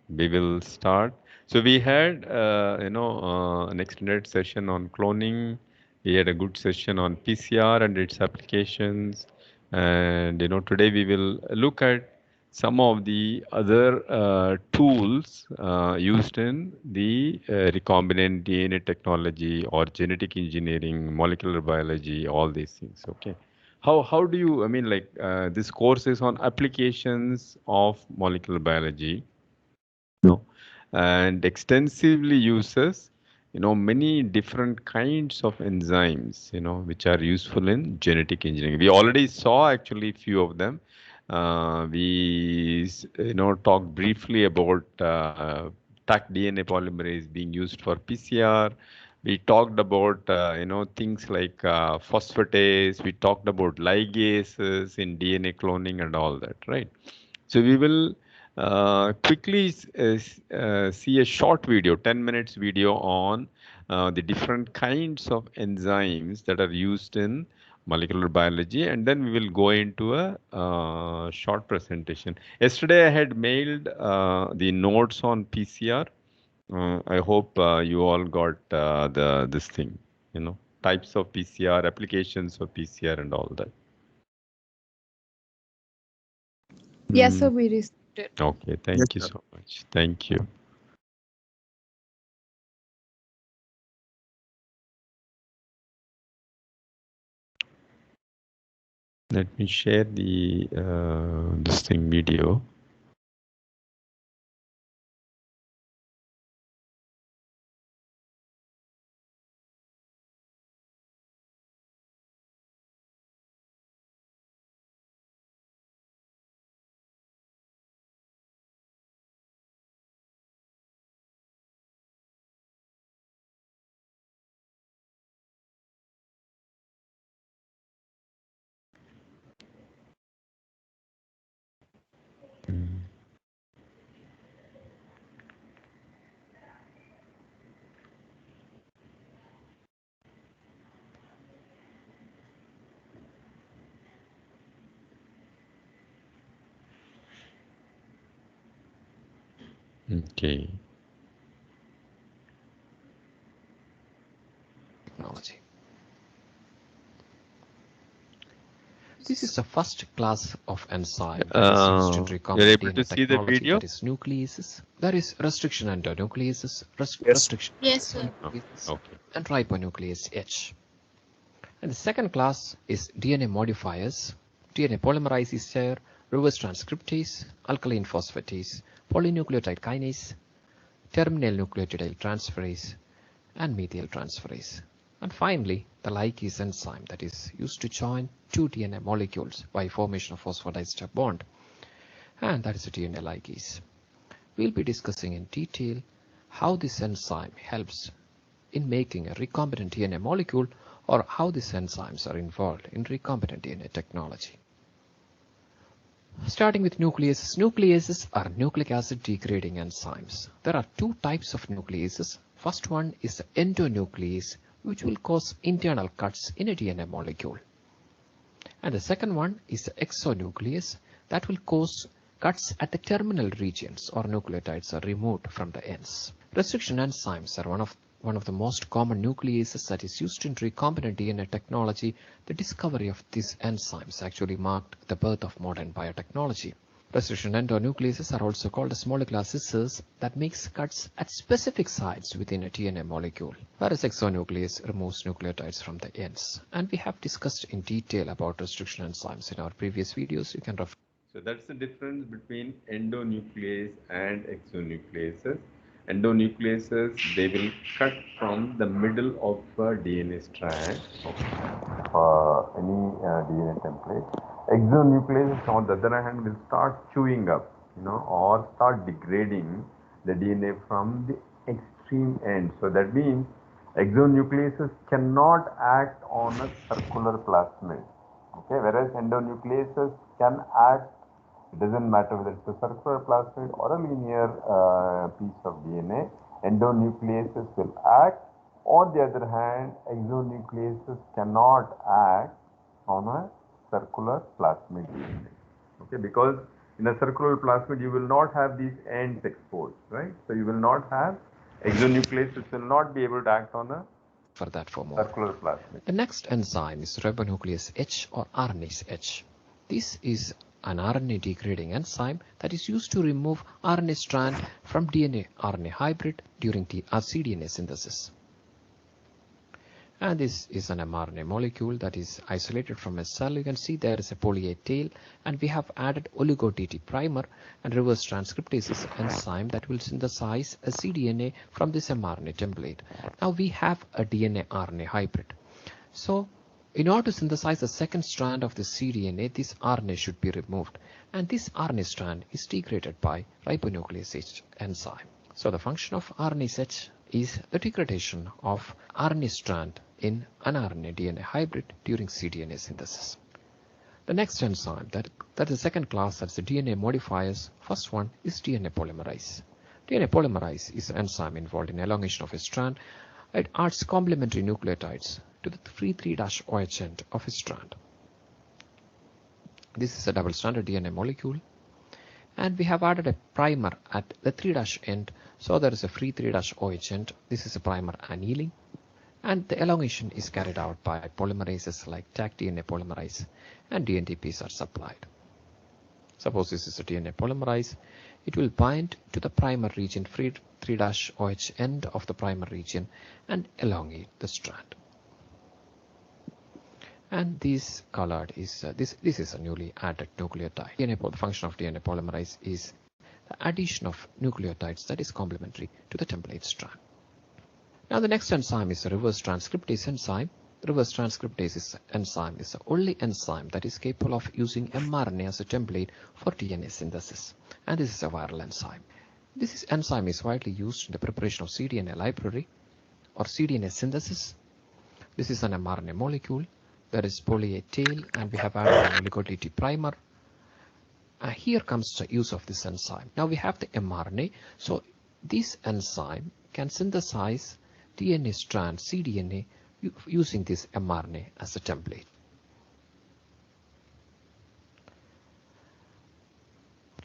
we will start. So we had, an extended session on cloning. We had a good session on PCR and its applications. And, today we will look at some of the other tools used in the recombinant DNA technology or genetic engineering, molecular biology, all these things. Okay. How do you, this course is on applications of molecular biology, no, and extensively uses, many different kinds of enzymes, which are useful in genetic engineering. We already saw actually few of them. Talked briefly about Taq DNA polymerase being used for PCR. We talked about, things like phosphatase. We talked about ligases in DNA cloning and all that, right? So we will quickly see a short video, 10 minutes video on the different kinds of enzymes that are used in molecular biology, and then we will go into a short presentation. Yesterday I had mailed the notes on PCR. I hope you all got this thing, types of PCR, applications of PCR and all that. Yes, sir, we received it. Okay, thank you so much. Thank you. Let me share the this thing video. Okay. Technology. This is the first class of enzyme that is used in recombinant DNA technology, that is nucleases, that is restriction endonucleases, restriction nucleases, and ribonuclease H. And the second class is DNA modifiers. DNA polymerase is there, reverse transcriptase, alkaline phosphates, polynucleotide kinase, terminal nucleotide transferase, and methyl transferase. And finally, the Like enzyme that is used to join two DNA molecules by formation of phosphodiester bond, and that is a DNA ligase. We'll be discussing in detail how this enzyme helps in making a recombinant DNA molecule, or how these enzymes are involved in recombinant DNA technology. Starting with nucleases. Nucleases are nucleic acid degrading enzymes. There are two types of nucleases. First one is the endonuclease, which will cause internal cuts in a DNA molecule. And the second one is the exonuclease that will cause cuts at the terminal regions, or nucleotides are removed from the ends. Restriction enzymes are one of the most common nucleases that is used in recombinant DNA technology. The discovery of these enzymes actually marked the birth of modern biotechnology. Restriction endonucleases are also called as molecular scissors that makes cuts at specific sites within a DNA molecule, whereas exonuclease removes nucleotides from the ends. And we have discussed in detail about restriction enzymes in our previous videos. You can refer. So that's the difference between endonuclease and exonucleases. Endonucleases, they will cut from the middle of a DNA strand of any DNA template. Exonucleases, on the other hand, will start chewing up, or start degrading the DNA from the extreme end. So that means exonucleases cannot act on a circular plasmid. Okay, whereas endonucleases can act. It doesn't matter whether it's a circular plasmid or a linear piece of DNA. Endonucleases will act. On the other hand, exonucleases cannot act on a circular plasmid DNA. Okay, because In a circular plasmid, you will not have these ends exposed, right? So you will not have exonucleases which will not be able to act on a for that for more. Circular plasmid. The next enzyme is ribonuclease H or RNase H. This is an RNA degrading enzyme that is used to remove RNA strand from DNA-RNA hybrid during cDNA synthesis. And this is an mRNA molecule that is isolated from a cell. You can see there is a poly A tail, and we have added oligo-TT primer and reverse transcriptase enzyme that will synthesize a cDNA from this mRNA template. Now we have a DNA-RNA hybrid. So in order to synthesize the second strand of the cDNA, this RNA should be removed, and this RNA strand is degraded by ribonuclease H enzyme. So the function of RNase H is the degradation of RNA strand in an RNA DNA hybrid during cDNA synthesis. The next enzyme, that is the second class, that's the DNA modifiers. First one is DNA polymerase. DNA polymerase is an enzyme involved in elongation of a strand. It adds complementary nucleotides to the free 3' end of a strand. This is a double-stranded DNA molecule, and we have added a primer at the 3' end, so there is a free 3' end. This is a primer annealing, and the elongation is carried out by polymerases like Taq DNA polymerase, and DNTPs are supplied. Suppose this is a DNA polymerase, it will bind to the primer region, free 3' end of the primer region, and elongate the strand. And this colored is this is a newly added nucleotide. The function of DNA polymerase is the addition of nucleotides that is complementary to the template strand. Now the next enzyme is a reverse transcriptase enzyme. The reverse transcriptase enzyme is the only enzyme that is capable of using mRNA as a template for DNA synthesis, and this is a viral enzyme. This enzyme is widely used in the preparation of cDNA library or cDNA synthesis. This is an mRNA molecule. There is poly A tail, and we have added an oligo-TT primer. Here comes the use of this enzyme. Now we have the mRNA, so this enzyme can synthesize DNA strand cDNA using this mRNA as a template.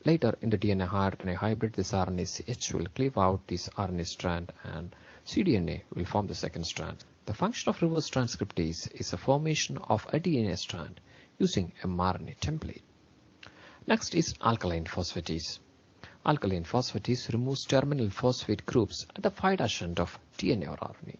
Later in the DNA-RNA hybrid, this RNase H will cleave out this RNA strand, and cDNA will form the second strand. The function of reverse transcriptase is the formation of a DNA strand using mRNA template. Next is alkaline phosphates. Alkaline phosphates removes terminal phosphate groups at the 5' end of DNA or RNA.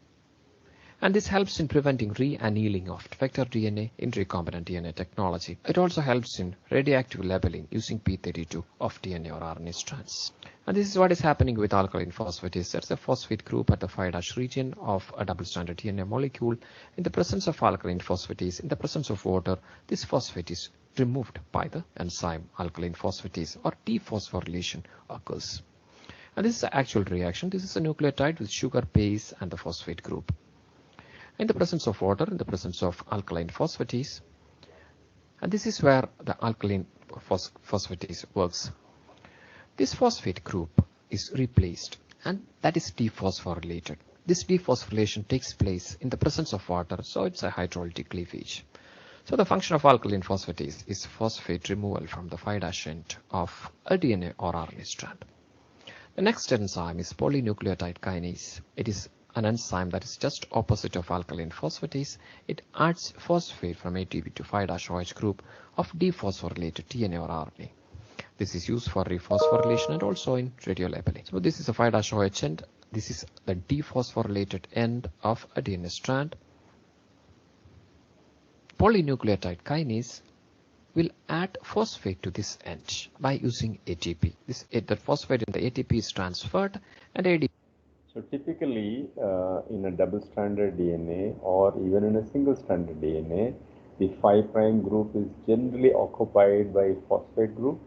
And this helps in preventing re-annealing of vector DNA in recombinant DNA technology. It also helps in radioactive labeling using P32 of DNA or RNA strands. And this is what is happening with alkaline phosphates. There's a phosphate group at the 5' region of a double-stranded DNA molecule. In the presence of alkaline phosphates, in the presence of water, this phosphate is removed by the enzyme alkaline phosphatase, or dephosphorylation occurs. And this is the actual reaction. This is a nucleotide with sugar base and the phosphate group. In the presence of water, in the presence of alkaline phosphatase, and this is where the alkaline phosphatase works. This phosphate group is replaced, and that is dephosphorylated. This dephosphorylation takes place in the presence of water, so it's a hydrolytic cleavage. So the function of alkaline phosphatase is phosphate removal from the 5' end of a DNA or RNA strand. The next enzyme is Polynucleotide Kinase. It is an enzyme that is just opposite of alkaline phosphatase. It adds phosphate from ATP to 5' group of dephosphorylated DNA or RNA. This is used for rephosphorylation and also in radiolabeling. So this is a 5' end. This is the dephosphorylated end of a DNA strand. Polynucleotide kinase will add phosphate to this end by using ATP. The phosphate in the ATP is transferred, and ADP. So typically in a double-stranded DNA or even in a single-stranded DNA, the 5' group is generally occupied by phosphate group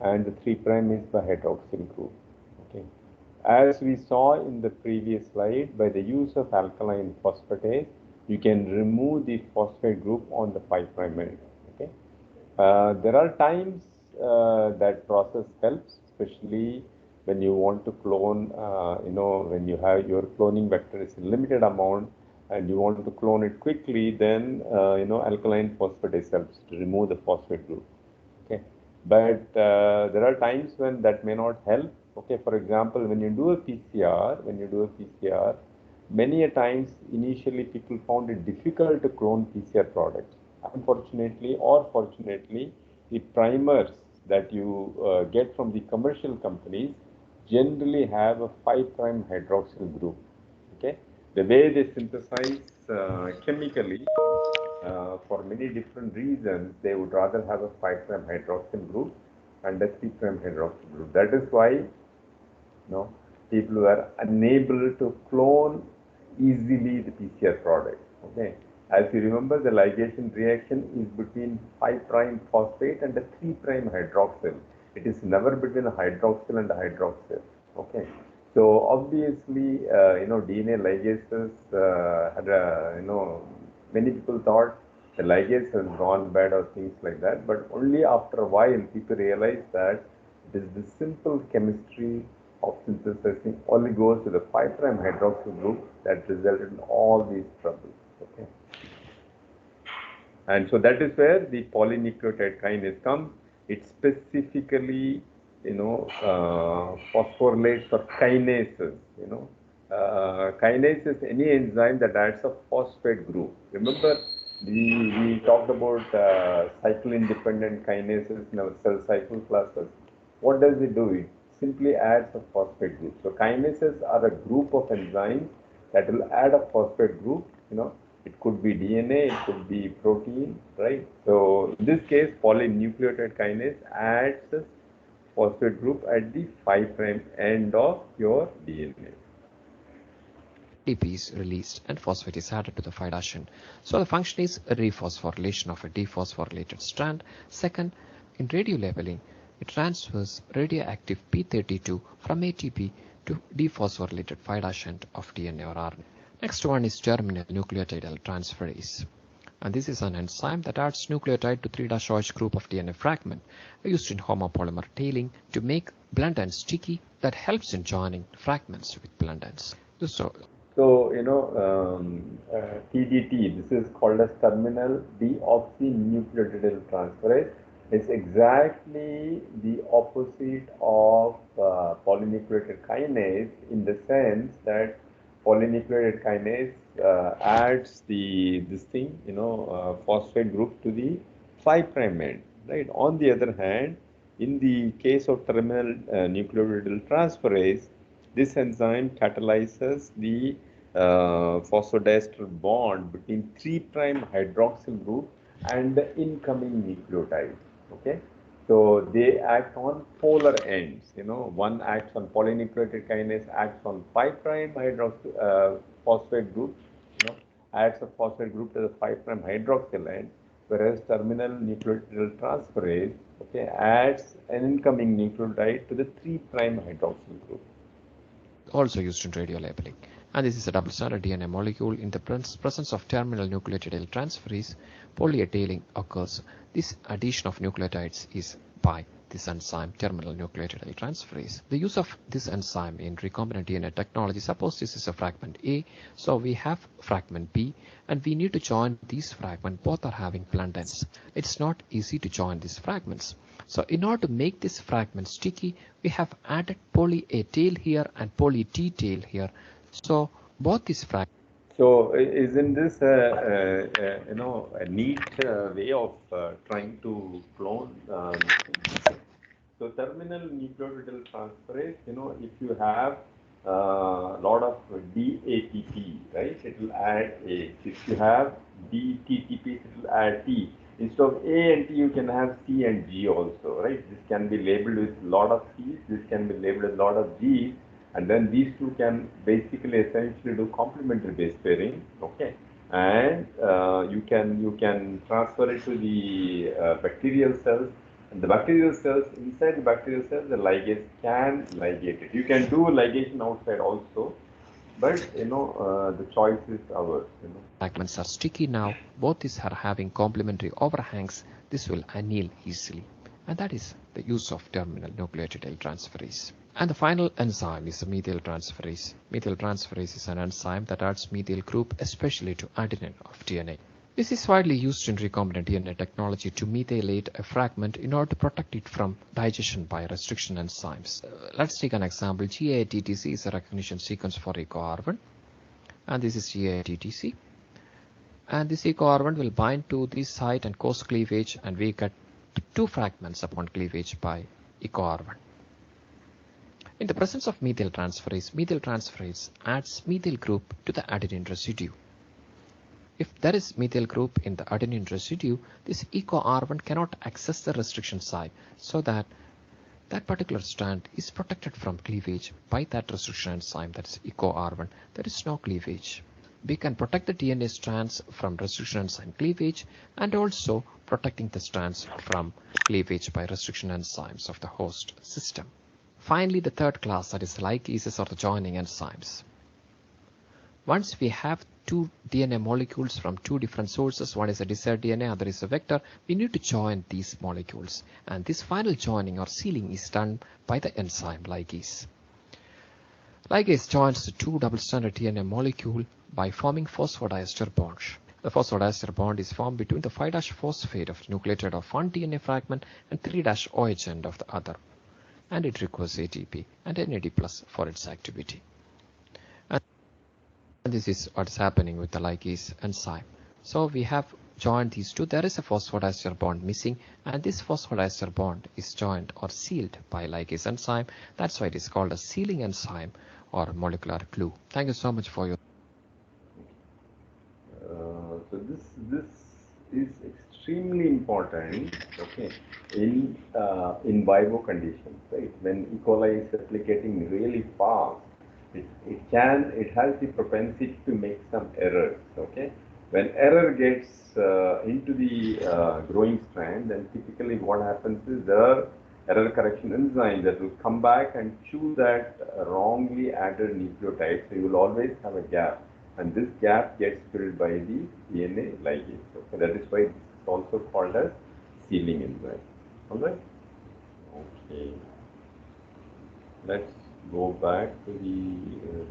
and the 3' is the hydroxyl group. Okay. As we saw in the previous slide, by the use of alkaline phosphatase, you can remove the phosphate group on the 5' end. Okay. There are times that process helps, especially when you want to clone, when you have your cloning vector is in limited amount and you want to clone it quickly, then, alkaline phosphatase helps to remove the phosphate group. Okay. But there are times when that may not help. Okay, for example, when you do a PCR, many a times initially people found it difficult to clone PCR products. Unfortunately or fortunately, the primers that you get from the commercial companies generally have a 5' hydroxyl group. Okay, the way they synthesize chemically, for many different reasons, they would rather have a 5' hydroxyl group and a 3' hydroxyl group. That is why people were unable to clone easily the PCR product. Okay, as you remember, the ligation reaction is between 5' phosphate and a 3' hydroxyl. It is never between a hydroxyl and a hydroxyl. Okay, so obviously, DNA ligases had a, many people thought the ligase has gone bad or things like that, but only after a while people realized that it is the simple chemistry of synthesizing oligos with a 5' hydroxyl group that resulted in all these troubles. Okay, and so that is where the polynucleotide kinase comes. It specifically, phosphorylates for kinases. Kinase is any enzyme that adds a phosphate group. Remember, we talked about cyclin-dependent kinases in our cell cycle classes. What does it do? It simply adds a phosphate group. So kinases are a group of enzymes that will add a phosphate group. It could be DNA, it could be protein, right? So in this case, polynucleotide kinase adds a phosphate group at the 5' end of your DNA. ATP is released and phosphate is added to the 5' end. So the function is a rephosphorylation of a dephosphorylated strand. Second, in radiolabeling, it transfers radioactive P32 from ATP to dephosphorylated 5' end of DNA or RNA. Next one is Germinate nucleotide transferase. And this is an enzyme that adds nucleotide to 3' group of DNA fragment used in homopolymer tailing to make blunt ends sticky that helps in joining fragments with blunt ends. So, TDT, this is called as terminal deoxynucleotide transferase. It's exactly the opposite of polynucleated kinase in the sense that polynucleated kinase adds phosphate group to the 5' end, right? On the other hand, in the case of terminal nucleotide transferase, this enzyme catalyzes the phosphodiester bond between 3' hydroxyl group and the incoming nucleotide. Okay, so they act on polar ends. One acts on polynucleotide kinase, acts on 5' hydroxyl phosphate group. Adds a phosphate group to the 5' hydroxyl end, whereas terminal nucleotide transferase adds an incoming nucleotide to the 3' hydroxyl group. Also used in radiolabeling. And this is a double-stranded DNA molecule. In the presence of terminal nucleotide transferase, polyetailing occurs. This addition of nucleotides is by this enzyme, terminal nucleotide transferase. The use of this enzyme in recombinant DNA technology, suppose this is a fragment A, so we have fragment B, and we need to join these fragments. Both are having blunt ends. It's not easy to join these fragments. So in order to make this fragment sticky, we have added poly-A tail here and poly-T tail here. So both these fragments. So isn't this a neat way of trying to clone? So terminal nucleotide transferase, if you have a lot of DATP, right, it will add A. If you have DTTP, it will add T. Instead of A and T, you can have C and G also, right? This can be labeled with a lot of C's, this can be labeled with a lot of G's, and then these two can basically essentially do complementary base pairing, okay? And you can transfer it to the bacterial cells, and the bacterial cells, inside the bacterial cells, the ligase can ligate it. You can do ligation outside also, but the choice is ours. Fragments are sticky now. Both these are having complementary overhangs. This will anneal easily, and that is the use of terminal nucleotide transferase. And the final enzyme is the methyl transferase. Methyl transferase is an enzyme that adds methyl group especially to adenine of DNA. This is widely used in recombinant DNA technology to methylate a fragment in order to protect it from digestion by restriction enzymes. Let's take an example. GATTC is a recognition sequence for EcoR1, and this is GATTC. And this EcoR1 will bind to this site and cause cleavage, and we get two fragments upon cleavage by EcoR1. In the presence of methyl transferase adds methyl group to the adenine residue. If there is methyl group in the adenine residue, this EcoR1 cannot access the restriction site, so that particular strand is protected from cleavage by that restriction enzyme, that is EcoR1. There is no cleavage. We can protect the DNA strands from restriction enzyme cleavage and also protecting the strands from cleavage by restriction enzymes of the host system. Finally, the third class, that is ligases or the joining enzymes. Once we have two DNA molecules from two different sources, one is a desired DNA, other is a vector, we need to join these molecules. And this final joining or sealing is done by the enzyme ligase. Ligase joins the two double-stranded DNA molecule by forming phosphodiester bonds. The phosphodiester bond is formed between the 5' phosphate of nucleotide of one DNA fragment and 3' OH end of the other. And it requires ATP and NAD+ for its activity. And this is what's happening with the ligase enzyme. So we have joined these two. There is a phosphodiester bond missing, and this phosphodiester bond is joined or sealed by ligase enzyme. That's why it is called a sealing enzyme or molecular glue. Thank you so much for your. So this is extremely important, okay, in vivo conditions, right? When E. coli is replicating really fast, it has the propensity to make some errors, okay? When error gets into the growing strand, then typically what happens is there are error correction enzymes that will come back and chew that wrongly added nucleotide. So you will always have a gap, and this gap gets filled by the DNA ligase. Okay, that is why this is also called as sealing enzyme. All right. Okay. Let's go back to the.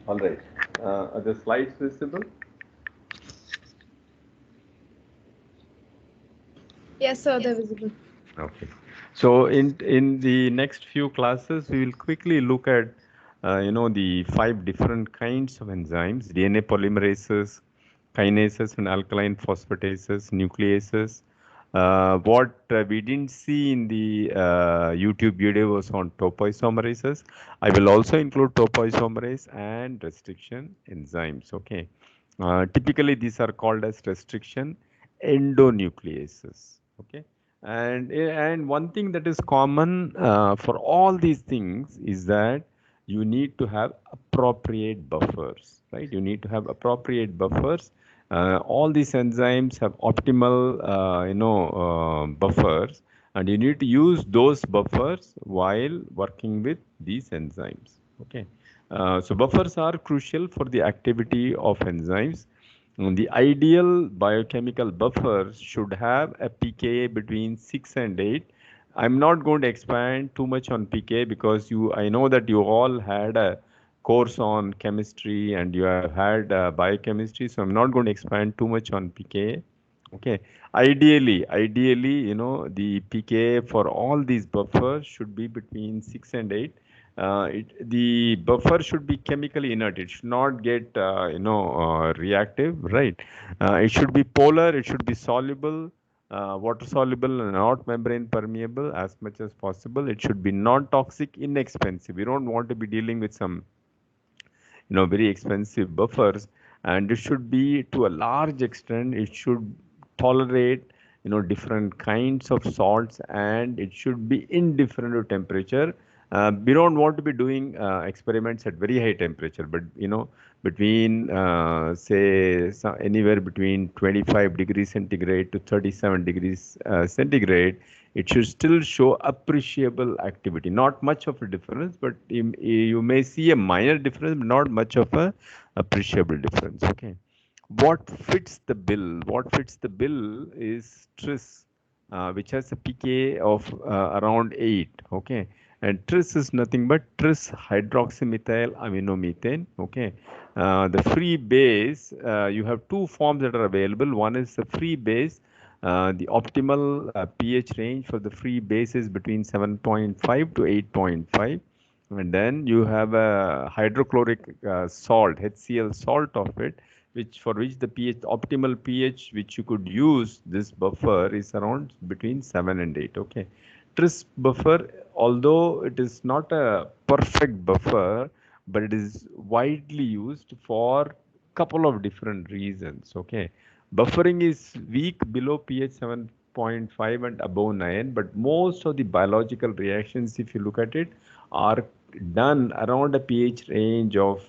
All right. Are the slides visible? Yes, sir, they're visible. Okay. So in the next few classes, we will quickly look at the 5 different kinds of enzymes: DNA polymerases, kinases, and alkaline phosphatases, nucleases. What we didn't see in the YouTube video was on topoisomerases. I will also include topoisomerase and restriction enzymes. Okay. Typically, these are called as restriction endonucleases. Okay. And one thing that is common for all these things is that you need to have appropriate buffers, right? You need to have appropriate buffers. All these enzymes have optimal, buffers, and you need to use those buffers while working with these enzymes. Okay. So buffers are crucial for the activity of enzymes. The ideal biochemical buffer should have a pKa between 6 and 8. I'm not going to expand too much on pKa because I know that you all had a course on chemistry and you have had biochemistry, so I'm not going to expand too much on pKa. Okay. Ideally, the pKa for all these buffers should be between 6 and 8. The buffer should be chemically inert. It should not get, reactive, right? It should be polar. It should be soluble, water soluble, and not membrane permeable as much as possible. It should be non-toxic, inexpensive. We don't want to be dealing with some, very expensive buffers. And it should be, to a large extent, it should tolerate, different kinds of salts, and it should be indifferent to temperature. We don't want to be doing experiments at very high temperature, but between say anywhere between 25 degrees centigrade to 37 degrees centigrade, it should still show appreciable activity. Not much of a difference, but you may see a minor difference, but not much of a appreciable difference. Okay. What fits the bill? What fits the bill is tris, which has a pK of around 8. Okay. And tris is nothing but tris hydroxymethyl aminomethane. Okay. The free base, you have two forms that are available. One is the free base. The optimal pH range for the free base is between 7.5 to 8.5. And then you have a hydrochloric salt, HCl salt of it, for which the pH, optimal pH which you could use this buffer is around between 7 and 8. Okay. Tris buffer, although it is not a perfect buffer, but it is widely used for couple of different reasons. Okay. Buffering is weak below pH 7.5 and above 9, but most of the biological reactions, if you look at it, are done around a pH range of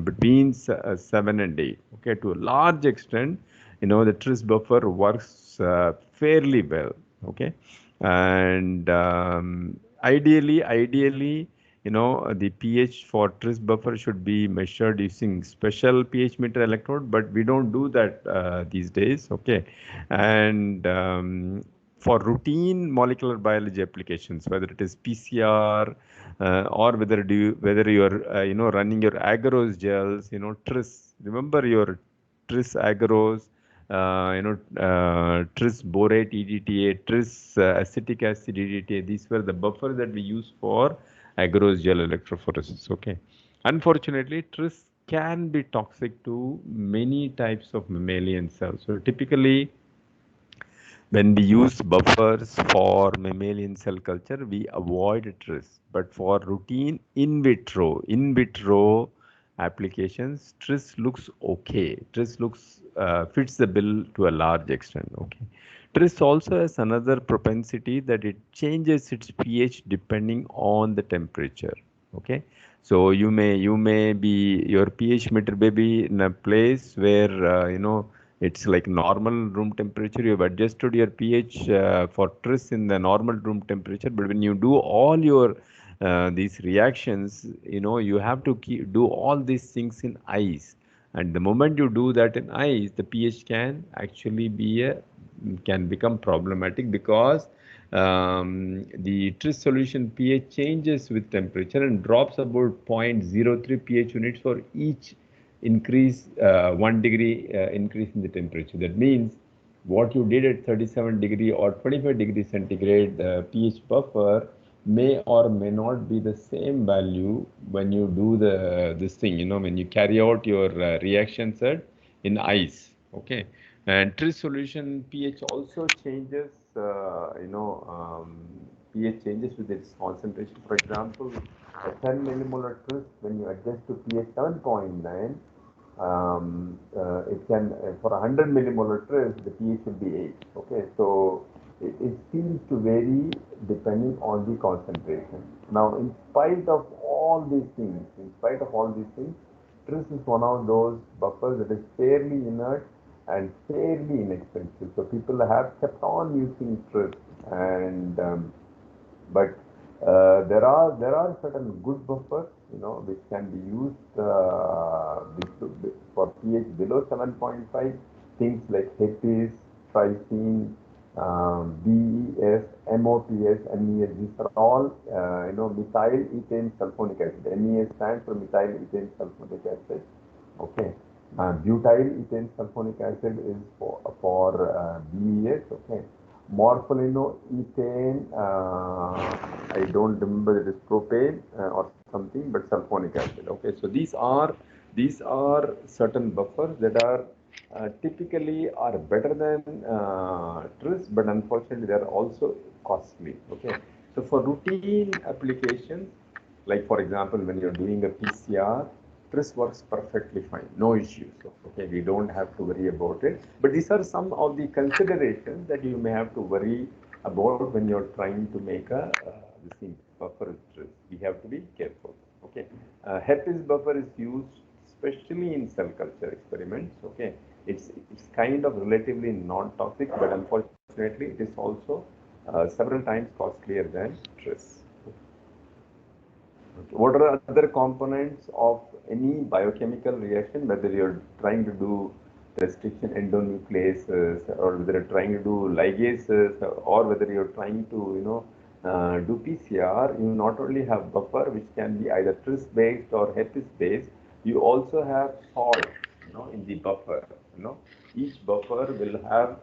between 7 and 8. Okay, to a large extent, the tris buffer works fairly well. Okay, and ideally, the pH for tris buffer should be measured using special pH meter electrode, but we don't do that these days. Okay, and for routine molecular biology applications, whether it is PCR or whether you are running your agarose gels, tris. Remember your tris agarose, tris borate EDTA, tris acetic acid EDTA. These were the buffers that we use for agarose gel electrophoresis. Okay. Unfortunately, tris can be toxic to many types of mammalian cells. So typically, when we use buffers for mammalian cell culture, we avoid tris. But for routine in vitro applications, tris looks okay. Tris fits the bill to a large extent. Okay. Tris also has another propensity that it changes its pH depending on the temperature. Okay. So you may be, your pH meter may be in a place where it's like normal room temperature. You've adjusted your pH for tris in the normal room temperature, but when you do all your these reactions, you have to do all these things in ice. And the moment you do that in ice, the pH can actually can become problematic, because the tris solution pH changes with temperature and drops about 0.03 pH units for each 1 degree increase in the temperature. That means what you did at 37 degree or 25 degree centigrade pH buffer may or may not be the same value when you do this thing, when you carry out your reactions in ice. Okay. And tris solution pH also changes, pH changes with its concentration. For example, a 10 millimolar tris, when you adjust to pH 7.9, it can, for 100 millimolar tris, the pH will be 8. Okay, so it seems to vary depending on the concentration. Now, in spite of all these things, tris is one of those buffers that is fairly inert and fairly inexpensive. So people have kept on using tris, and but there are certain good buffers, which can be used for pH below 7.5. Things like HEPIS, Trisine, BES, MOPS, MES. These are all methyl ethane sulfonic acid. MES stands for methyl ethane sulfonic acid. Okay. Butyl ethane sulfonic acid is for BES. Okay. Morpholinoethane, I don't remember, it is propane or something, but sulfonic acid. Okay, so these are certain buffers that are typically are better than tris, but unfortunately they are also costly. Okay, so for routine applications, like for example when you're doing a PCR, tris works perfectly fine, no issues. Okay, we don't have to worry about it. But these are some of the considerations that you may have to worry about when you're trying to make a buffer have to be careful. Okay, herpes buffer is used especially in cell culture experiments. Okay, it's kind of relatively non-toxic, but unfortunately it is also several times costlier than tris. Okay. What are other components of any biochemical reaction, whether you're trying to do restriction endonucleases, or whether you're trying to do ligases, or whether you're trying to, do PCR, you not only have buffer, which can be either tris-based or herpes-based, you also have salt, in the buffer. Each buffer will have,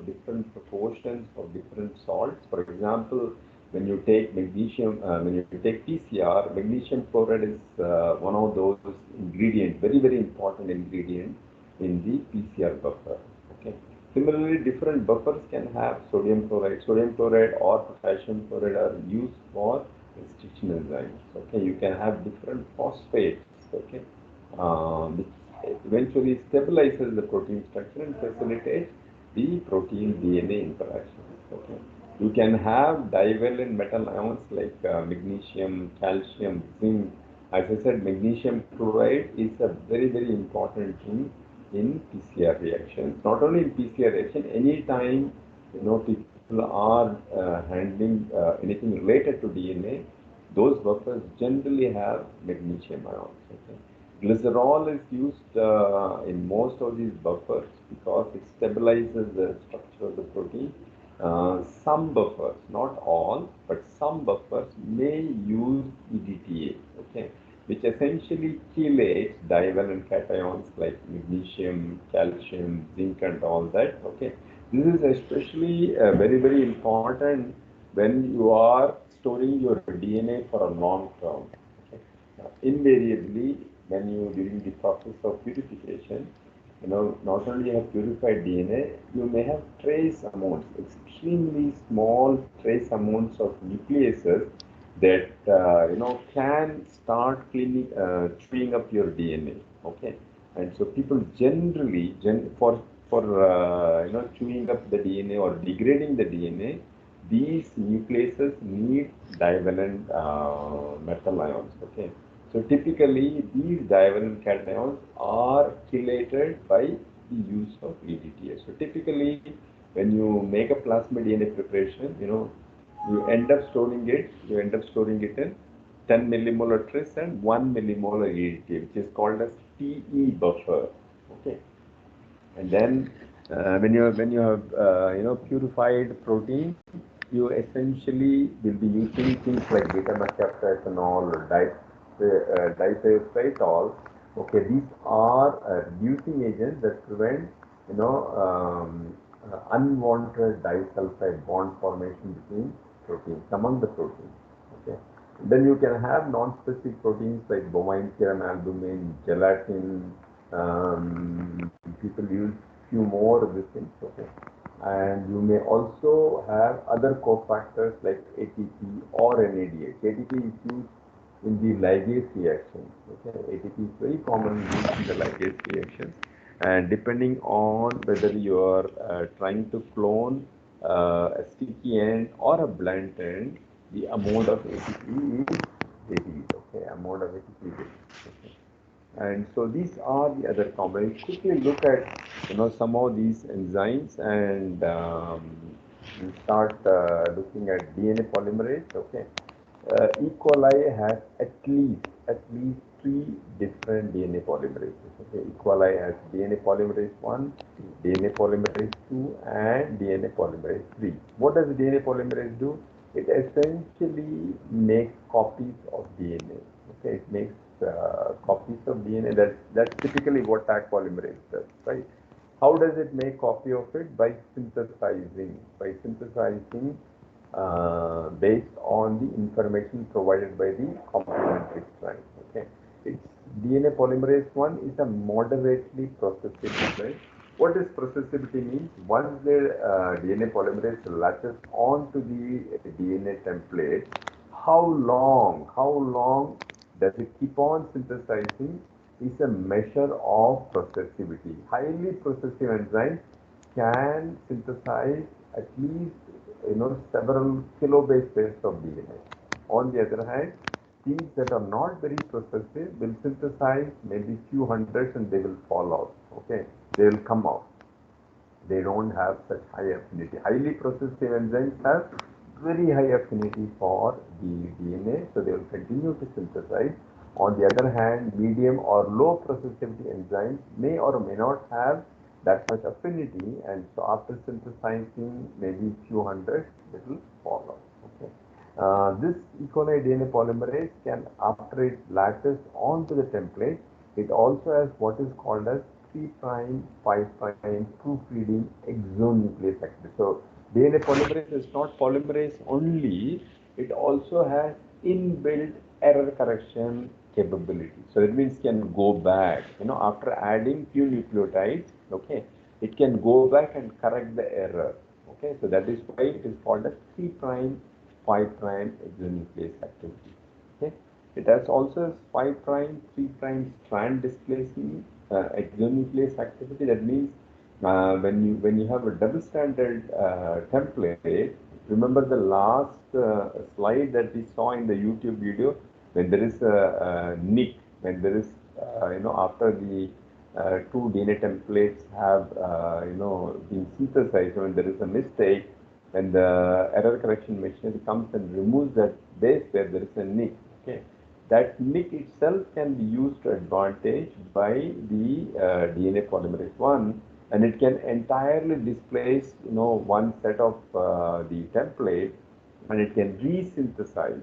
different proportions of different salts. For example, when you take magnesium, when you take PCR, magnesium chloride is one of those ingredients, very, very important ingredient in the PCR buffer. Okay. Similarly, different buffers can have sodium chloride. Sodium chloride or potassium chloride are used for restriction enzymes. Okay, you can have different phosphates. Okay, which eventually stabilizes the protein structure and facilitates the protein DNA interaction. Okay, you can have divalent metal ions like magnesium, calcium, zinc. As I said, magnesium chloride is a very, very important thing in PCR reactions. Not only in PCR reaction, anytime people are handling anything related to DNA, those buffers generally have magnesium ions. Okay. Glycerol is used in most of these buffers because it stabilizes the structure of the protein. Some buffers, not all, but some buffers may use EDTA, okay, which essentially chelates divalent cations like magnesium, calcium, zinc, and all that. Okay, this is especially very, very important when you are storing your DNA for a long term. Okay. Invariably, when you during the process of purification, not only you have purified DNA, you may have trace amounts, extremely small trace amounts of nucleases that can start chewing up your DNA. Okay, and so people generally for chewing up the DNA or degrading the DNA, these nucleases need divalent metal ions. Okay, so typically these divalent cations are chelated by the use of EDTA. So typically when you make a plasmid DNA preparation, you end up storing it in 10 millimolar tris and 1 millimolar EDTA, which is called as TE buffer. Okay, and then when you have purified protein, you essentially will be using things like beta-mercaptoethanol or diethiophthitol. Okay, these are reducing agents that prevent unwanted disulfide bond formation between proteins, among the proteins. Okay, then you can have non-specific proteins like bovine serum albumin, gelatin. People use few more of these things. Okay, and you may also have other cofactors like ATP or NADH. ATP is used in the ligase reactions. Okay, ATP is very commonly used in the ligase reactions, and depending on whether you are trying to clone a sticky end or a blunt end, the amount of ATP is varies. Okay, amount of ATP varies. Okay. And so these are the other components. Quickly look at some of these enzymes and start looking at DNA polymerase. Okay, E. coli has at least 3 different DNA polymerases. Okay, E. coli has DNA polymerase 1, DNA polymerase 2, and DNA polymerase 3. What does DNA polymerase do? It essentially makes copies of DNA. Okay, it makes copies of DNA. That's typically what Taq polymerase does, right? How does it make copy of it? By synthesizing. Based on the information provided by the complementary strand. Okay, it's DNA polymerase 1 is a moderately processible enzyme. What does processibility mean? Once the DNA polymerase latches onto the DNA template, how long does it keep on synthesizing is a measure of processivity. Highly processive enzymes can synthesize at least several kilobase pairs of DNA. On the other hand, things that are not very processive will synthesize maybe few hundreds and they will fall out. Okay, they will come out. They don't have such high affinity. Highly processive enzymes have very high affinity for the DNA, so they will continue to synthesize. On the other hand, medium or low processivity enzymes may or may not have that much affinity, and so after synthesizing maybe few hundred, it will fall out. Okay. This E. coli DNA polymerase can, after it latches onto the template, it also has what is called as 3', 5' proofreading exonuclease activity. So DNA polymerase is not polymerase only, it also has inbuilt error correction capability. So that means it can go back, after adding few nucleotides, okay, it can go back and correct the error. Okay, so that is why it is called a 3', 5' exonuclease activity. Okay, it has also 5', 3' strand displacing exonuclease activity. That means when you have a double-stranded template, remember the last slide that we saw in the YouTube video, when there is a nick, when there is after the two DNA templates have been synthesized, when there is a mistake, when the error correction machinery comes and removes that base where there is a nick. Okay, that nick itself can be used to advantage by the DNA polymerase 1, and it can entirely displace one set of the template, and it can resynthesize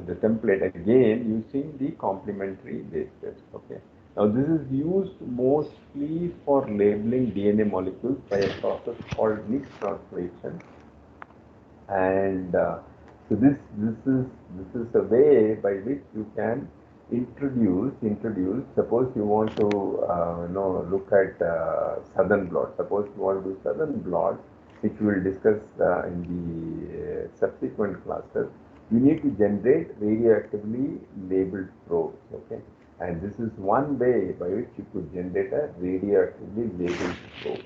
the template again using the complementary base pairs. Okay. Now this is used mostly for labeling DNA molecules by a process called mixed translation. And so this is a way by which you can introduce. Suppose you want to look at southern blot. Suppose you want to do southern blot, which we will discuss in the subsequent classes. You need to generate radioactively labeled probes. Okay, and this is one way by which you could generate a radioactively labeled probe.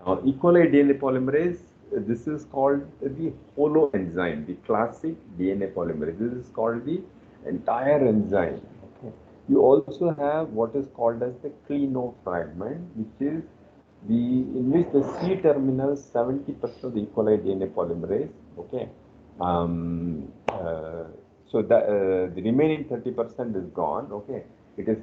Now, E. coli DNA polymerase, this is called the holo enzyme, the classic DNA polymerase. This is called the entire enzyme. Okay. You also have what is called as the clino fragment, which is in which the C terminal 70% of the E. coli DNA polymerase. Okay. So the remaining 30% is gone. Okay. It is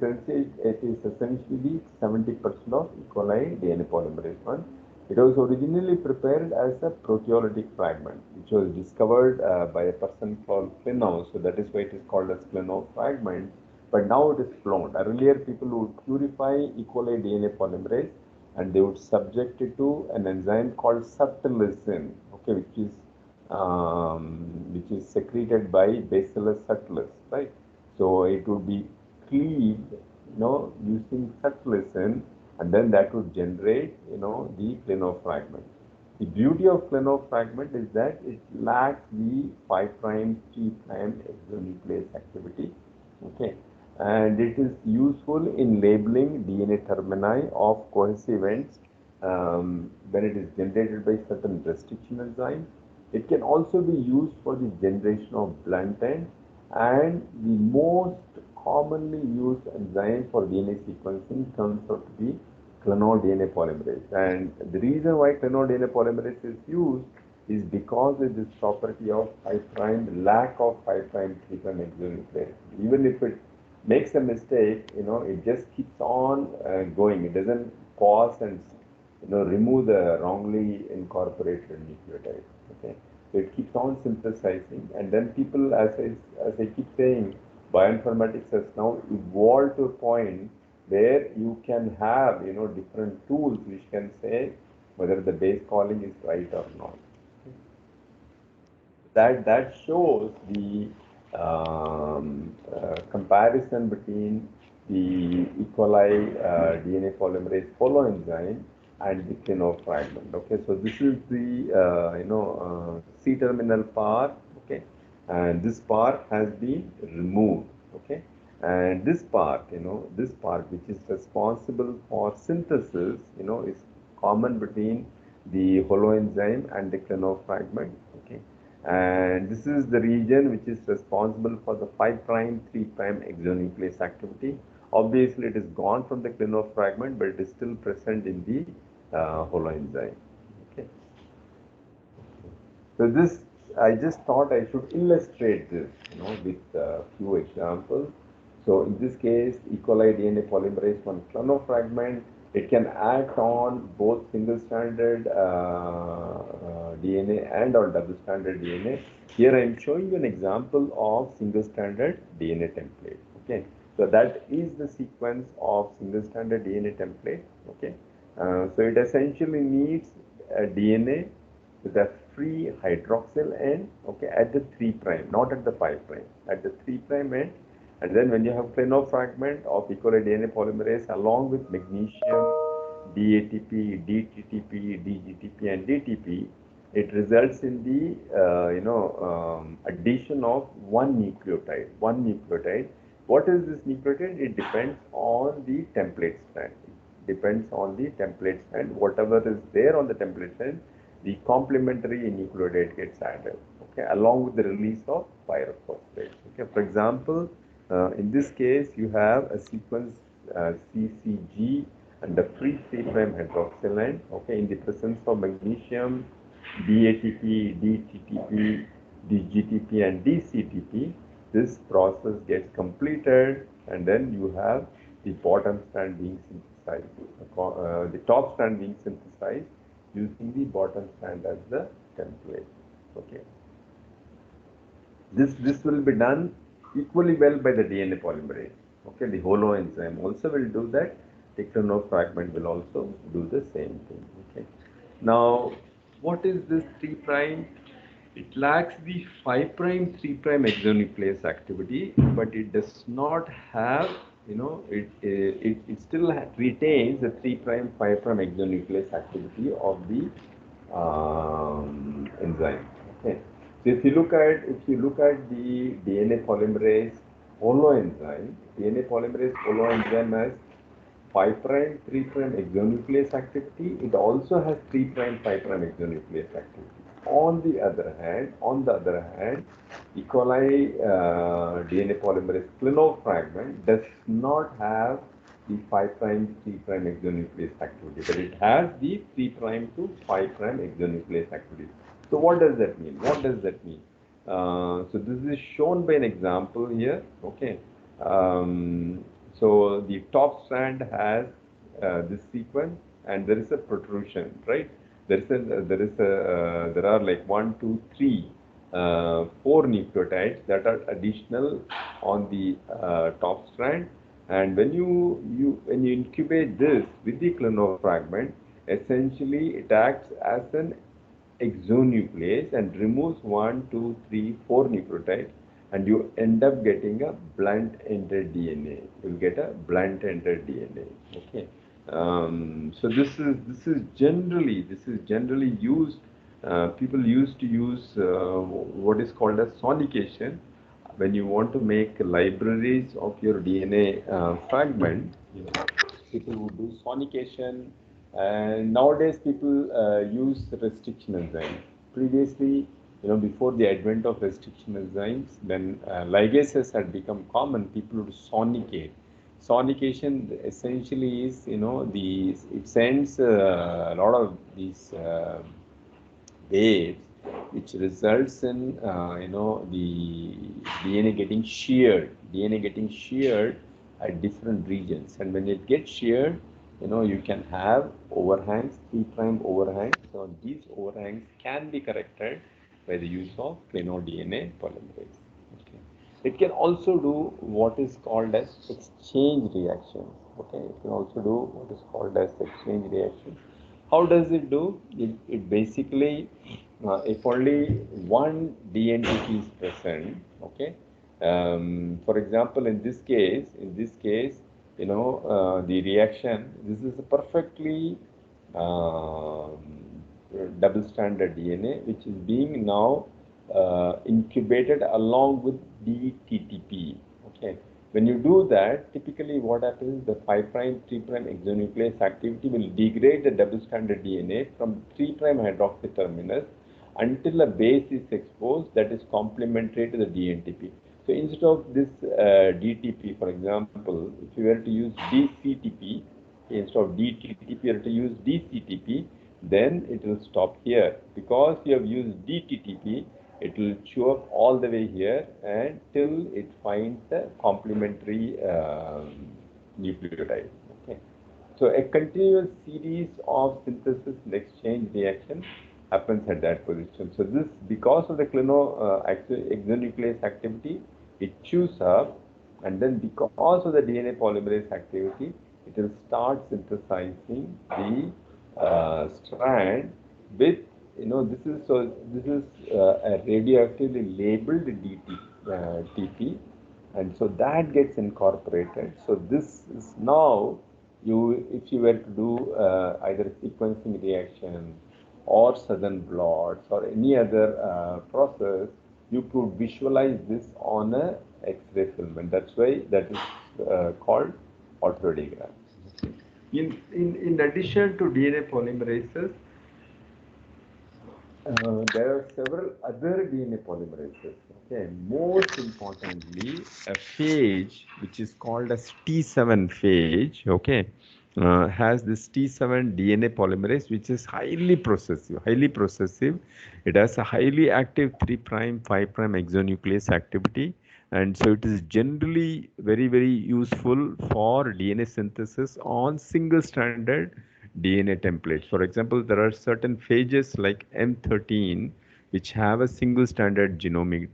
essentially 70% of E. coli DNA polymerase 1. It was originally prepared as a proteolytic fragment, which was discovered by a person called Clino. So that is why it is called as Clino fragment. But now it is cloned. Earlier, people would purify E. coli DNA polymerase and they would subject it to an enzyme called subtilisin, okay, which is secreted by Bacillus subtilis, right? So it would be cleaved, using subtilisin, and then that would generate, the Clino fragment. The beauty of Clino fragment is that it lacks the 5', 3' exonuclease activity, okay, and it is useful in labeling DNA termini of cohesive ends when it is generated by certain restriction enzymes. It can also be used for the generation of blunt ends, and the most commonly used enzyme for DNA sequencing turns out to be Clino DNA polymerase. And the reason why Clino DNA polymerase is used is because of this property of 5' lack of 5' 3' exonuclease. Even if it makes a mistake, it just keeps on going. It doesn't pause and remove the wrongly incorporated nucleotide. Okay, so it keeps on synthesizing, and then people, as I keep saying, bioinformatics has now evolved to a point where you can have different tools which can say whether the base calling is right or not. That shows the comparison between the E. coli DNA polymerase holo enzyme and the Clino fragment. Okay, so this is the C terminal part. Okay, and this part has been removed. Okay, and this part, which is responsible for synthesis, is common between the holoenzyme and the clinophragment. Okay, and this is the region which is responsible for the 5' 3' exonuclease activity. Obviously, it is gone from the clinophragment, but it is still present in the holoenzyme. Okay, so this I just thought I should illustrate this, with a few examples. So in this case, E. coli DNA polymerase 1 clinophragment, it can act on both single-stranded DNA and on double-stranded DNA. Here I am showing you an example of single-stranded DNA template. Okay, so that is the sequence of single-stranded DNA template. Okay, so it essentially needs a DNA with a free hydroxyl end, okay, at the 3', not at the 5', at the 3' end. And then when you have clinophragment of E. coli DNA polymerase along with magnesium, DATP, DTTP, DGTP, and DTP, it results in the addition of one nucleotide. What is this nucleotide? It depends on the template strand. Whatever is there on the template strand, the complementary nucleotide gets added, okay, along with the release of pyrophosphate. Okay, for example, in this case, you have a sequence CCG and the free 3' hydroxyl end, okay, in the presence of magnesium, DATP, DTTP, DGTP, and DCTP. This process gets completed, and then you have the bottom strand being synthesized, the top strand being synthesized using the bottom strand as the template. Okay, this will be done equally well by the DNA polymerase. Okay, the holoenzyme also will do that. The clinophragment will also do the same thing. Okay, now what is this 3'? It lacks the 5', 3' exonuclease activity, but it does not have, it still retains the 3', 5' exonuclease activity of the enzyme. Okay, so if you look at the DNA polymerase holoenzyme, has 5', 3' exonuclease activity. It also has 3', 5' exonuclease activity. On the other hand, E. coli DNA polymerase clinophragment does not have the 5', 3' exonuclease activity, but it has the 3' to 5' exonuclease activity. So what does that mean? So this is shown by an example here. Okay. So the top strand has this sequence, and there is a protrusion, right? There are like 1, 2, 3, 4 nucleotides that are additional on the top strand. And when you incubate this with the clinophragment, essentially it acts as an exonuclease and removes 1, 2, 3, 4 nucleotides, and you end up getting a blunt-ended DNA. You'll get a blunt-ended DNA. Okay. So this is generally used. People used to use what is called as sonication. When you want to make libraries of your DNA fragment, people would do sonication. And nowadays, people use restriction enzymes. Previously, before the advent of restriction enzymes, when ligases had become common, people would sonicate. Sonication essentially is, it sends a lot of these waves, which results in, the DNA getting sheared at different regions. And when it gets sheared, you can have overhangs, 3' overhangs. So these overhangs can be corrected by the use of DNA polymerase. Okay. It can also do what is called as exchange reactions. Okay, it can also do what is called as exchange reactions. How does it do? It basically, if only one DNTP is present, okay. For example, in this case, the reaction, this is a perfectly double-stranded DNA, which is being now incubated along with DTTP. Okay, When you do that, typically what happens is the 5' 3' exonuclease activity will degrade the double stranded DNA from 3' hydroxy terminus until a base is exposed that is complementary to the DNTP. So instead of this DTP, for example, if you were to use DCTP, instead of DTTP, you have to use DCTP, then it will stop here. Because you have used DTTP, it will chew up all the way here until it finds the complementary nucleotide. Okay. So a continuous series of synthesis and exchange reaction happens at that position. So this, because of the exonuclease activity, it chews up, and then because of the DNA polymerase activity, it will start synthesizing the strand with, this is a radioactively labeled TP, and so that gets incorporated. So this is now, if you were to do either sequencing reaction or southern blots or any other process, you could visualize this on a X-ray filament. That's why that is called autodiagram. In addition to DNA polymerases, there are several other DNA polymerases. Okay, most importantly, a phage which is called as T7 phage. Okay, has this T7 DNA polymerase which is highly processive. It has a highly active 3', 5' exonuclease activity. And so it is generally very, very useful for DNA synthesis on single-stranded DNA templates. For example, there are certain phages like M13 which have a single-stranded genomic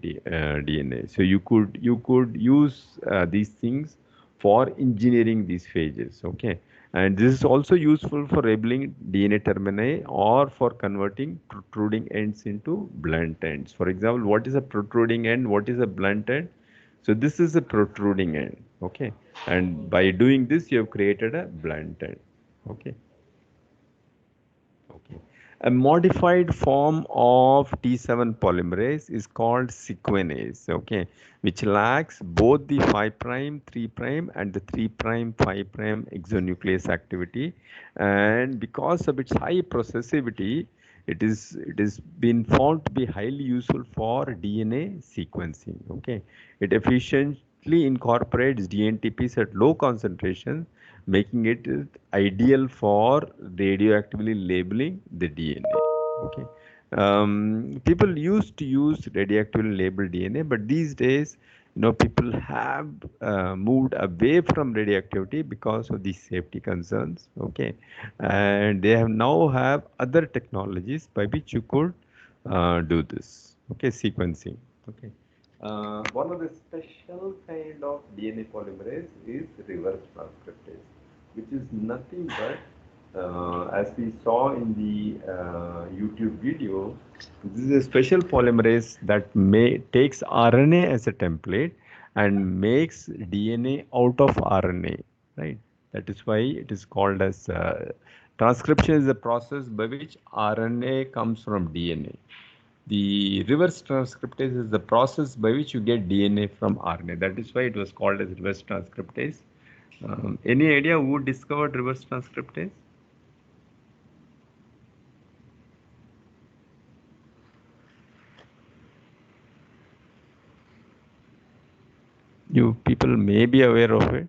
DNA. So you could use these things for engineering these phages. Okay, and this is also useful for labeling DNA termini or for converting protruding ends into blunt ends. For example, what is a protruding end? What is a blunt end? So this is a protruding end, okay? And by doing this, you have created a blunt end, okay? Okay. A modified form of T7 polymerase is called sequenase, okay? Which lacks both the 5', 3', and the 3', 5' exonuclease activity. And because of its high processivity, it is been found to be highly useful for DNA sequencing. Okay, it efficiently incorporates DNTPs at low concentration, making it ideal for radioactively labeling the DNA. Okay, people used to use radioactively labeled DNA, but these days, people have moved away from radioactivity because of these safety concerns. Okay, and they now have other technologies by which you could do this. Okay, sequencing. Okay, one of the special kind of DNA polymerase is reverse transcriptase, which is nothing but as we saw in the YouTube video, this is a special polymerase that takes RNA as a template and makes DNA out of RNA, right? That is why it is called as transcription is the process by which RNA comes from DNA. The reverse transcriptase is the process by which you get DNA from RNA. That is why it was called as reverse transcriptase. Any idea who discovered reverse transcriptase? You people may be aware of it.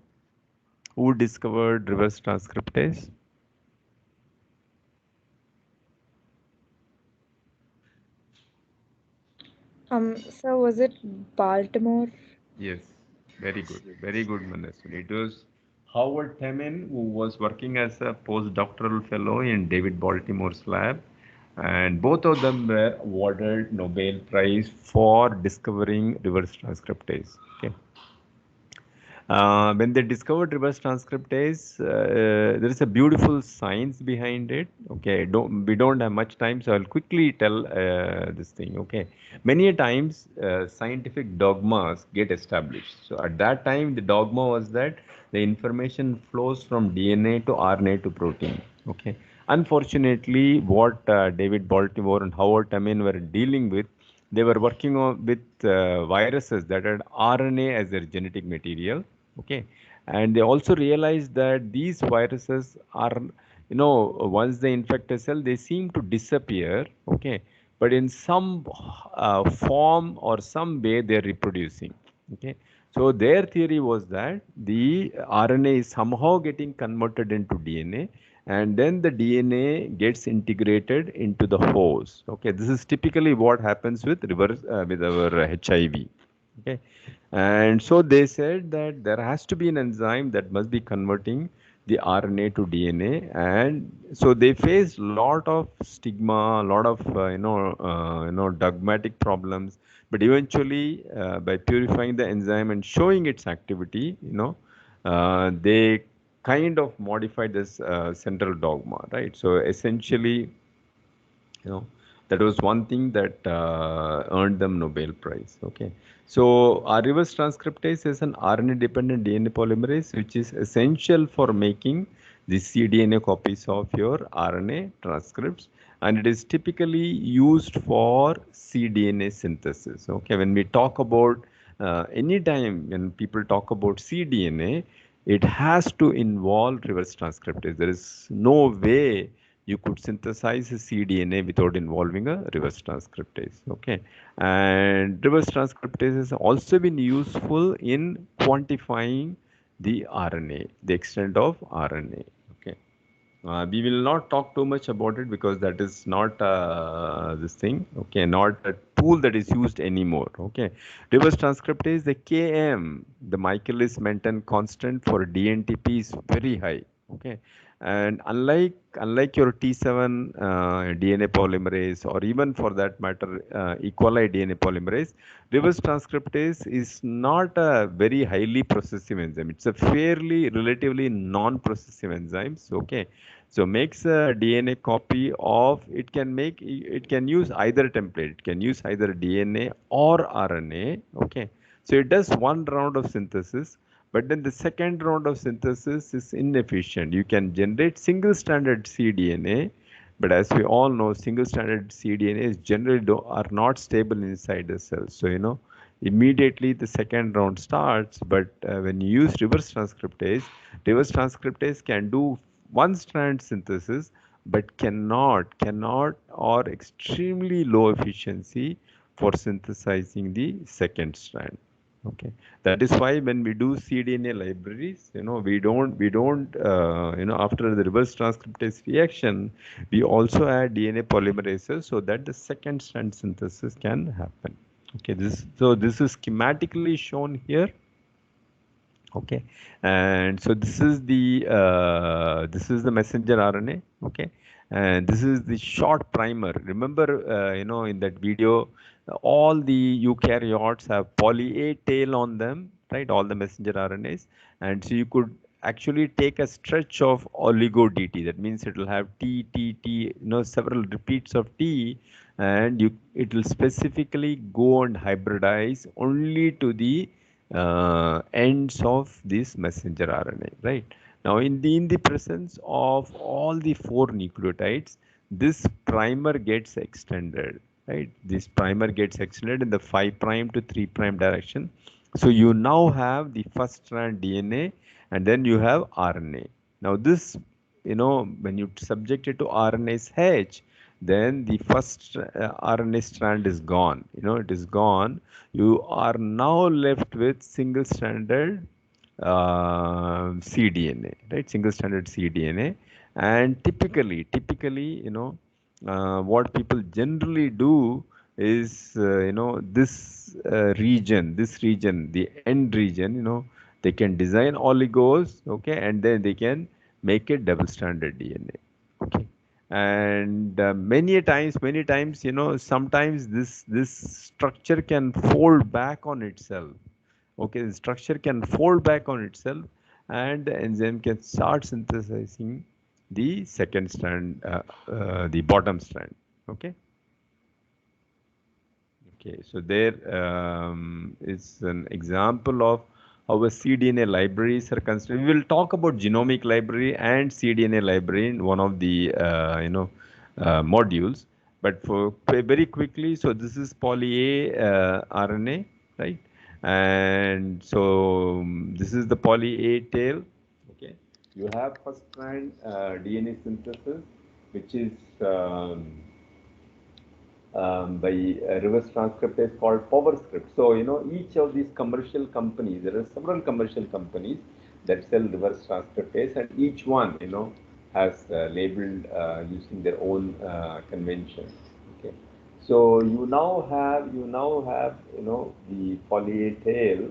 Who discovered reverse transcriptase? So was it Baltimore? Yes, very good, Manaswini. It was Howard Temin, who was working as a postdoctoral fellow in David Baltimore's lab, and both of them were awarded Nobel Prize for discovering reverse transcriptase. Okay. When they discovered reverse transcriptase, there is a beautiful science behind it. Okay, we don't have much time, so I'll quickly tell this thing. Okay, many times scientific dogmas get established. So at that time, the dogma was that the information flows from DNA to RNA to protein. Okay, unfortunately, what David Baltimore and Howard Temin were dealing with, they were working with viruses that had RNA as their genetic material. Okay, and they also realized that these viruses are, once they infect a cell, they seem to disappear. Okay, but in some form or some way they're reproducing. Okay, so their theory was that the RNA is somehow getting converted into DNA, and then the DNA gets integrated into the host. Okay, this is typically what happens with reverse with our HIV. Okay, and so they said that there has to be an enzyme that must be converting the RNA to DNA, and so they faced a lot of stigma, a lot of dogmatic problems. But eventually, by purifying the enzyme and showing its activity, they kind of modified this central dogma, right? So essentially, that was one thing that earned them Nobel Prize. Okay, so our reverse transcriptase is an RNA-dependent DNA polymerase, which is essential for making the cDNA copies of your RNA transcripts, and it is typically used for cDNA synthesis. Okay, when we talk about anytime when people talk about cDNA, it has to involve reverse transcriptase. There is no way you could synthesize a cDNA without involving a reverse transcriptase. Okay, and reverse transcriptase has also been useful in quantifying the RNA, the extent of RNA. Okay, we will not talk too much about it because that is not this thing. Okay, not a tool that is used anymore. Okay, reverse transcriptase, the Km, the Michaelis-Menten constant for DNTP is very high. Okay, and unlike your T7 DNA polymerase, or even for that matter E. coli DNA polymerase, reverse transcriptase is not a very highly processive enzyme. It's a fairly relatively non-processive enzyme. Okay, so makes a DNA copy of, it can use either template. It can use either DNA or RNA. Okay, so it does one round of synthesis, but then the second round of synthesis is inefficient. You can generate single-stranded cDNA, but as we all know, single-stranded cDNA generally are not stable inside the cell. So, immediately the second round starts, but when you use reverse transcriptase can do one-strand synthesis, but cannot or extremely low efficiency for synthesizing the second strand. Okay, that is why when we do cDNA libraries, we don't after the reverse transcriptase reaction, we also add DNA polymerases so that the second strand synthesis can happen. Okay, this is schematically shown here. Okay, and so this is the messenger RNA. Okay, and this is the short primer. Remember, in that video, all the eukaryotes have poly A tail on them, right? All the messenger RNAs, and so you could actually take a stretch of oligo DT. That means it will have T, several repeats of T, and it will specifically go and hybridize only to the ends of this messenger RNA, right? Now, in the presence of all the 4 nucleotides, this primer gets extended, right? This primer gets extended in the 5' to 3' direction. So you now have the first strand DNA, and then you have RNA. Now this, when you subject it to RNase H, then the first RNA strand is gone. It is gone. You are now left with single-stranded cDNA, right? Single-stranded cDNA, and typically, what people generally do is, this region, the end region, they can design oligos, okay, and then they can make it double-stranded DNA, okay. And many times, sometimes this structure can fold back on itself. Okay, the structure can fold back on itself, and the enzyme can start synthesizing the second strand, the bottom strand. Okay. Okay, so there is an example of how a cDNA libraries are constructed. We will talk about genomic library and cDNA library in one of the modules. But for very quickly, so this is poly A RNA, right? And so this is the poly A tail. Okay, you have first strand DNA synthesis, which is by reverse transcriptase called PowerScript. So, each of these commercial companies, there are several commercial companies that sell reverse transcriptase, and each one, has labeled using their own convention. Okay. So you now have, the poly A tail,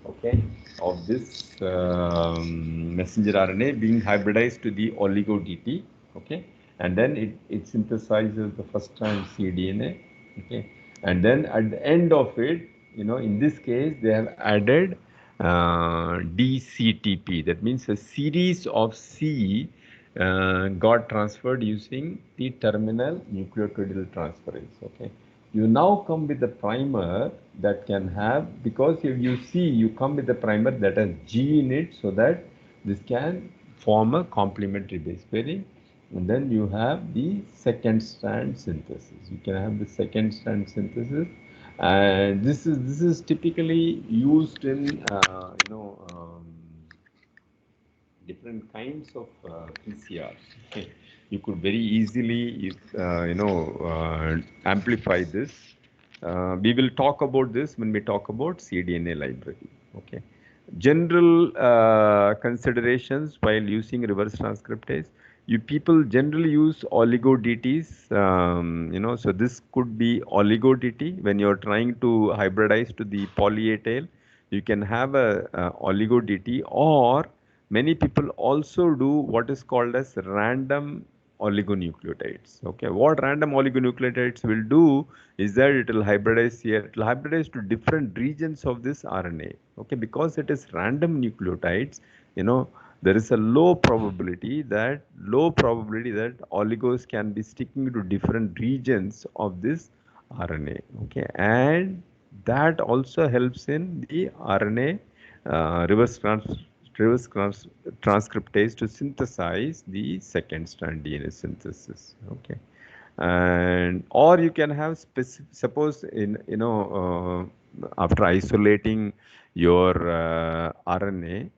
okay, of this messenger RNA being hybridized to the oligo DT, okay, and then it synthesizes the first strand cDNA, okay, and then at the end of it, in this case they have added DCTP. That means a series of C got transferred using the terminal nucleotide transferase. Okay, you now come with a primer that can have, because if you see, you come with a primer that has G in it, so that this can form a complementary base pairing. And then you have the second strand synthesis. You can have the second strand synthesis, and this is typically used in different kinds of PCR. Okay. You could very easily, amplify this. We will talk about this when we talk about cDNA library. Okay. General considerations while using reverse transcriptase. You people generally use oligo DTs. So this could be oligo DT when you're trying to hybridize to the poly A tail. You can have a oligo DT, or many people also do what is called as random oligonucleotides. Okay, what random oligonucleotides will do is that it will hybridize here. It will hybridize to different regions of this RNA. Okay, because it is random nucleotides, there is a low probability that oligos can be sticking to different regions of this RNA. Okay, and that also helps in the RNA reverse transcriptase to synthesize the second strand DNA synthesis. Okay, and or you can have specific, suppose in after isolating your RNA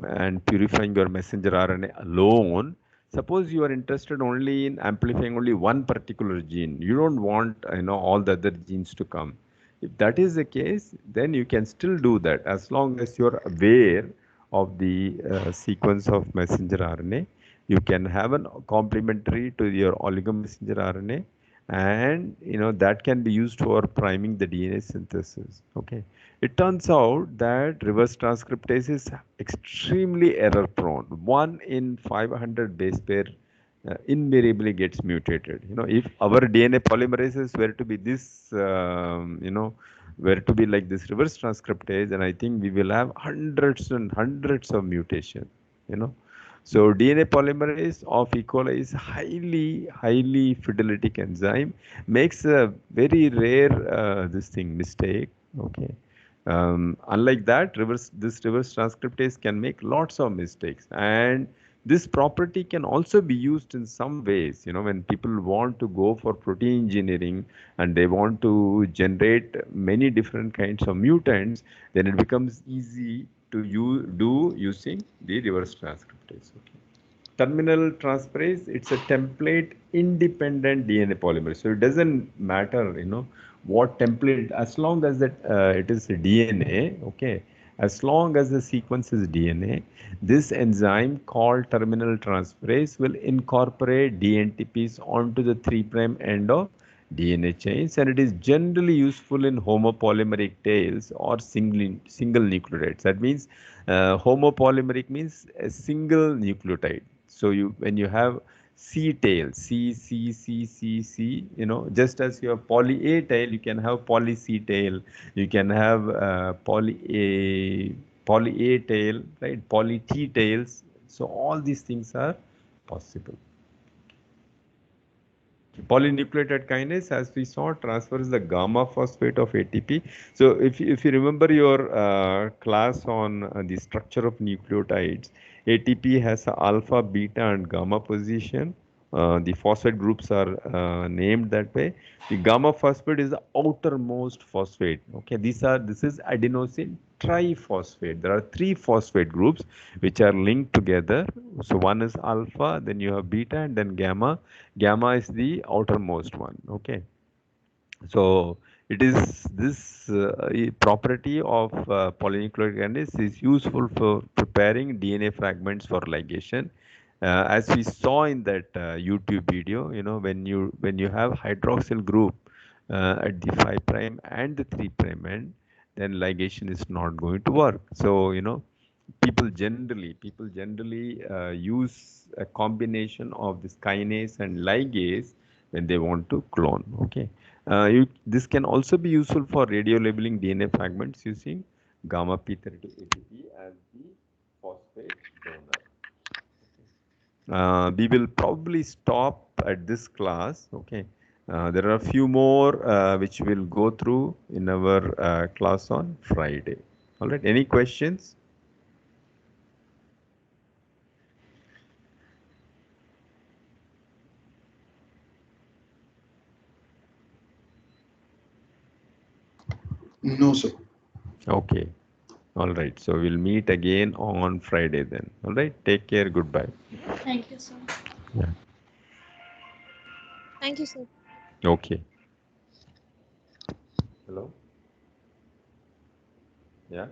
and purifying your messenger RNA alone. Suppose you are interested only in amplifying only one particular gene. You don't want all the other genes to come. If that is the case, then you can still do that as long as you're aware of the sequence of messenger RNA. You can have a complementary to your oligomessenger RNA, and that can be used for priming the DNA synthesis. Okay, it turns out that reverse transcriptase is extremely error prone. 1 in 500 base pair invariably gets mutated. If our DNA polymerases were to be this, were to be like this reverse transcriptase, and I think we will have hundreds and hundreds of mutations. So DNA polymerase of E. coli is highly fidelity enzyme, makes a very rare mistake. Okay. Unlike that, this reverse transcriptase can make lots of mistakes, and this property can also be used in some ways. When people want to go for protein engineering and they want to generate many different kinds of mutants, then it becomes easy to do using the reverse transcriptase. Okay. Terminal transferase, it's a template independent DNA polymerase. So it doesn't matter, what template, as long as that it is DNA, okay, as long as the sequence is DNA, this enzyme called terminal transferase will incorporate DNTPs onto the 3' end of DNA chains, and it is generally useful in homopolymeric tails or single nucleotides. That means homopolymeric means a single nucleotide. So when you have C tail, C, just as you have poly A tail, you can have poly C tail, you can have poly A tail, right? Poly T tails. So all these things are possible. Polynucleotide kinase, as we saw, transfers the gamma phosphate of ATP. So if you remember your class on the structure of nucleotides, ATP has a alpha, beta, and gamma position. the phosphate groups are named that way. The gamma phosphate is the outermost phosphate. Okay, this is adenosine triphosphate. There are three phosphate groups which are linked together. So one is alpha, then you have beta, and then gamma. Gamma is the outermost one. Okay. So it is this property of polynucleotide kinase is useful for preparing DNA fragments for ligation. As we saw in that YouTube video, when you have hydroxyl group at the 5 prime and the 3 prime end, then ligation is not going to work. So people generally use a combination of this kinase and ligase when they want to clone. Okay. This can also be useful for radio labeling DNA fragments using gamma P32 ATP as the phosphate donor. We will probably stop at this class. Okay. There are a few more which we'll go through in our class on Friday. All right. Any questions? No, sir. Okay. All right. So we'll meet again on Friday then. All right. Take care. Goodbye. Thank you, sir. Yeah. Thank you, sir. Okay. Hello? Yeah.